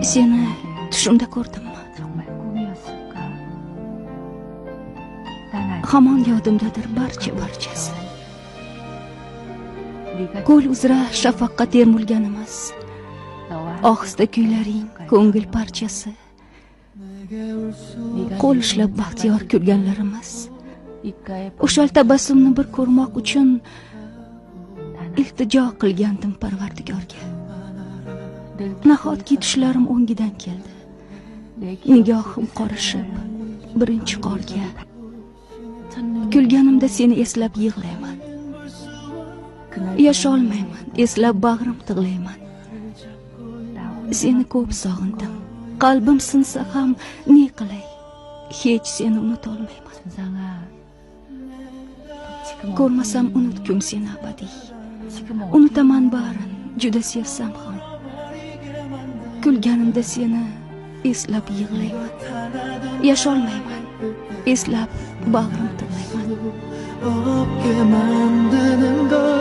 Seni tushimda ko'rdimmi? 정말 꿈이었을까? 난 Hamon yodimdadir barchasi. 네가 Ko'l uzra shafaqqa termulganimiz, 너와 ohista kuylaring ko'ngil parchasi. 네가 Qo'l ushlab baxtiyor kulganlarimiz, 입가에 o'shal tabassumni bir ko'rmoq uchun iltijo qilgandim Parvardigorga. Nahotki tushlarim o'ngidan keldi. Nigohim qorishib birinchi qorga. Kulganimda seni eslab yig'layman. Yasholmayman, eslab bag'rim tig'layman. Seni ko'p sog'indim. Qalbim sinsa ham ne qilay? Hech seni unutolmayman. 준상아 Ko'rmasam unutgum seni abadiy. 지금 Unutaman barin, juda sevsam ham. Kulganimda seni eslab yig'layman. Yasholmayman, eslab bag'rim tig'layman. 없게 만드는 걸